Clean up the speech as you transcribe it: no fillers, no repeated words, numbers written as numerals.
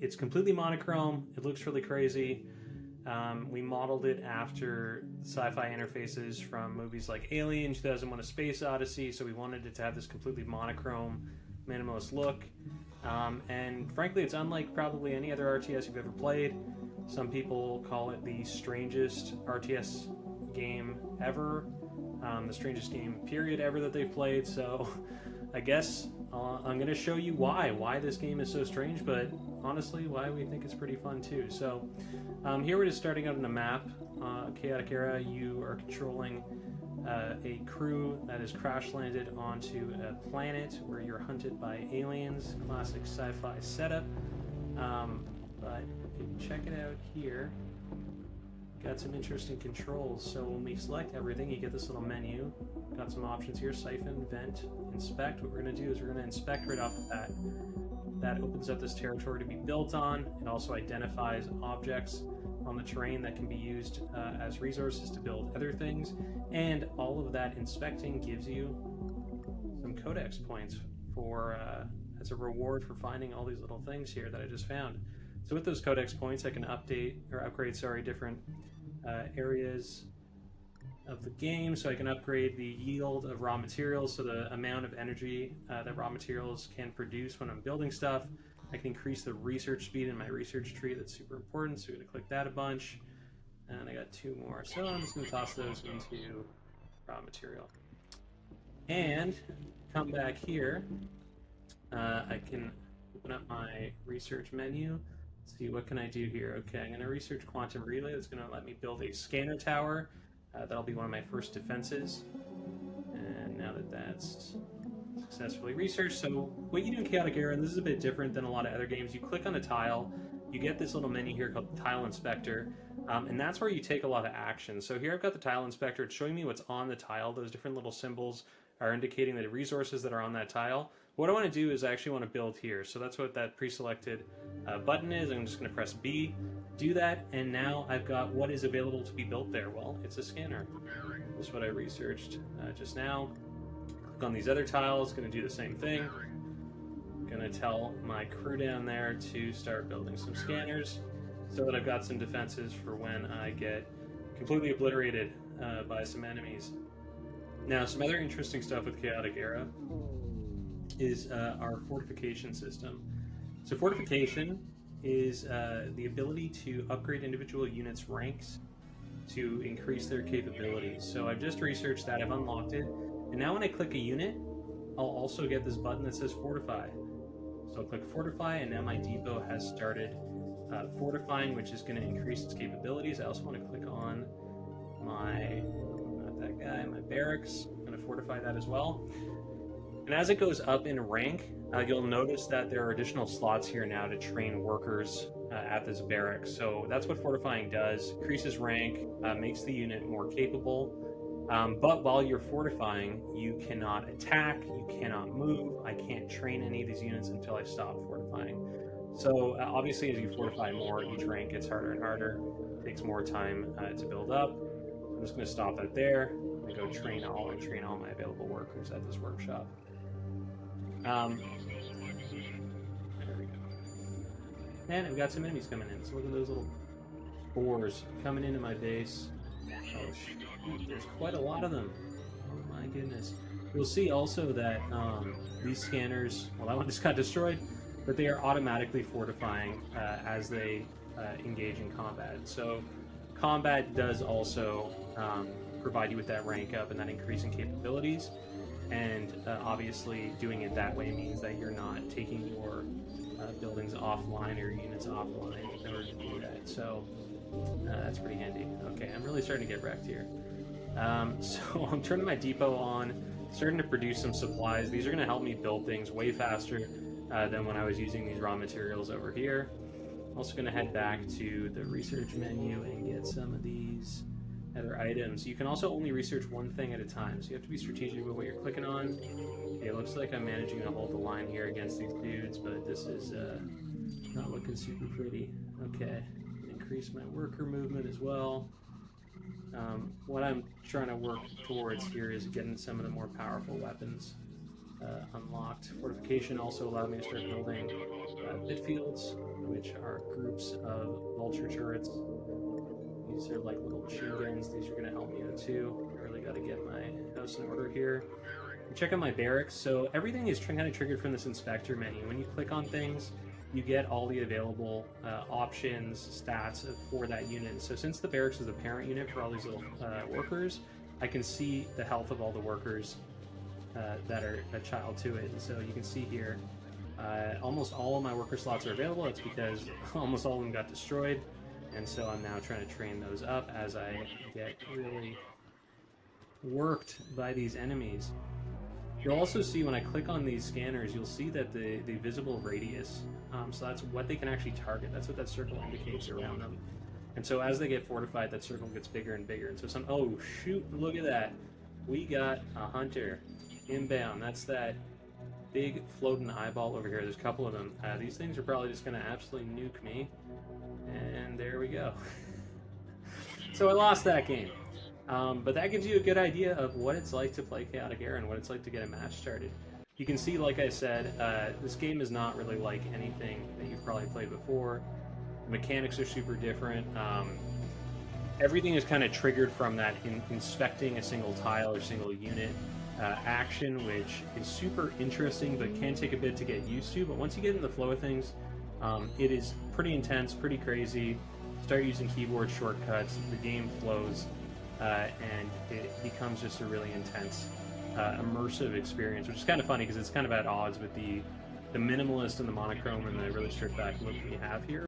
it's completely monochrome. It looks really crazy. We modeled it after sci-fi interfaces from movies like Alien, 2001: A Space Odyssey, so we wanted it to have this completely monochrome, minimalist look. And frankly, it's unlike probably any other RTS you've ever played. Some people call it the strangest RTS game ever, the strangest game period ever that they've played. So I guess I'm going to show you why this game is so strange, but honestly, why we think it's pretty fun too. So here we're just starting out in a map, Chaotic Era. You are controlling a crew that has crash landed onto a planet where you're hunted by aliens. Classic sci-fi setup. But check it out here. Got some interesting controls. So when we select everything, you get this little menu. Got some options here: siphon, vent, inspect. What we're going to do is we're going to inspect right off the bat. That opens up this territory to be built on. It also identifies objects on the terrain that can be used as resources to build other things. And all of that inspecting gives you some codex points for as a reward for finding all these little things here that I just found. So with those codex points, I can upgrade different areas of the game. So I can upgrade the yield of raw materials, so the amount of energy that raw materials can produce when I'm building stuff. I can increase the research speed in my research tree. That's super important, so we're going to click that a bunch. And I got 2 more, so I'm just going to toss those into raw material. And come back here. I can open up my research menu. See, what can I do here? Okay, I'm going to research quantum relay. That's going to let me build a scanner tower. That'll be one of my first defenses. And now that that's successfully researched, so what you do in Chaotic Era, and this is a bit different than a lot of other games, you click on a tile, you get this little menu here called the Tile Inspector, and that's where you take a lot of action. So here I've got the Tile Inspector. It's showing me what's on the tile. Those different little symbols are indicating the resources that are on that tile. What I want to do is I actually want to build here. So that's what that pre-selected button is. I'm just going to press B, do that, and now I've got what is available to be built there. Well, it's a scanner. This is what I researched just now. Click on these other tiles, going to do the same thing. Going to tell my crew down there to start building some scanners so that I've got some defenses for when I get completely obliterated by some enemies. Now, some other interesting stuff with Chaotic Era is our fortification system. So fortification is the ability to upgrade individual units' ranks to increase their capabilities. So I've just researched that, I've unlocked it, and now when I click a unit, I'll also get this button that says Fortify. So I'll click Fortify, and now my depot has started fortifying, which is going to increase its capabilities. I also want to click on my, not that guy, my barracks. I'm going to fortify that as well. And as it goes up in rank, you'll notice that there are additional slots here now to train workers at this barracks. So that's what fortifying does. Increases rank, makes the unit more capable. But while you're fortifying, you cannot attack, you cannot move. I can't train any of these units until I stop fortifying. So obviously as you fortify more, each rank gets harder and harder. It takes more time to build up. I'm just going to stop that there. I'm going to go train all my available workers at this workshop. There we go. And I've got some enemies coming in. So look at those little spores coming into my base. Oh, shoot. There's quite a lot of them. Oh my goodness. You'll see also that these scanners, well, that one just got destroyed, but they are automatically fortifying as they engage in combat. So combat does also provide you with that rank up and that increase in capabilities. And obviously doing it that way means that you're not taking your buildings offline or your units offline in order to do that. So that's pretty handy. Okay, I'm really starting to get wrecked here. So I'm turning my depot on, starting to produce some supplies. These are going to help me build things way faster than when I was using these raw materials over here. I'm also going to head back to the research menu and get some of these other items. You can also only research one thing at a time, so you have to be strategic with what you're clicking on. Okay, it looks like I'm managing to hold the line here against these dudes, but this is not looking super pretty. Okay, increase my worker movement as well. What I'm trying to work towards here is getting some of the more powerful weapons unlocked. Fortification also allowed me to start building pit fields. which are groups of vulture turrets. These are like little machine guns. These are going to help me out too. I really got to get my house in order here. Check out my barracks. So everything is kind of triggered from this inspector menu. When you click on things, you get all the available options, stats for that unit. So since the barracks is the parent unit for all these little workers, I can see the health of all the workers that are a child to it. And so you can see here, almost all of my worker slots are available. That's because almost all of them got destroyed. And so I'm now trying to train those up as I get really worked by these enemies. You'll also see when I click on these scanners, you'll see that the visible radius, so that's what they can actually target. That's what that circle indicates around them. And so as they get fortified, that circle gets bigger and bigger. And so oh shoot, look at that. We got a hunter inbound. That's that big floating eyeball over here. There's a couple of them. These things are probably just going to absolutely nuke me. And there we go. So I lost that game. But that gives you a good idea of what it's like to play Chaotic Era and what it's like to get a match started. You can see, like I said, this game is not really like anything that you've probably played before. The mechanics are super different. Everything is kind of triggered from that inspecting a single tile or single unit action, which is super interesting but can take a bit to get used to. But once you get in the flow of things, it is pretty intense, pretty crazy. Start using keyboard shortcuts, the game flows. And it becomes just a really intense, immersive experience, which is kind of funny because it's kind of at odds with the minimalist and the monochrome and the really stripped back look we have here.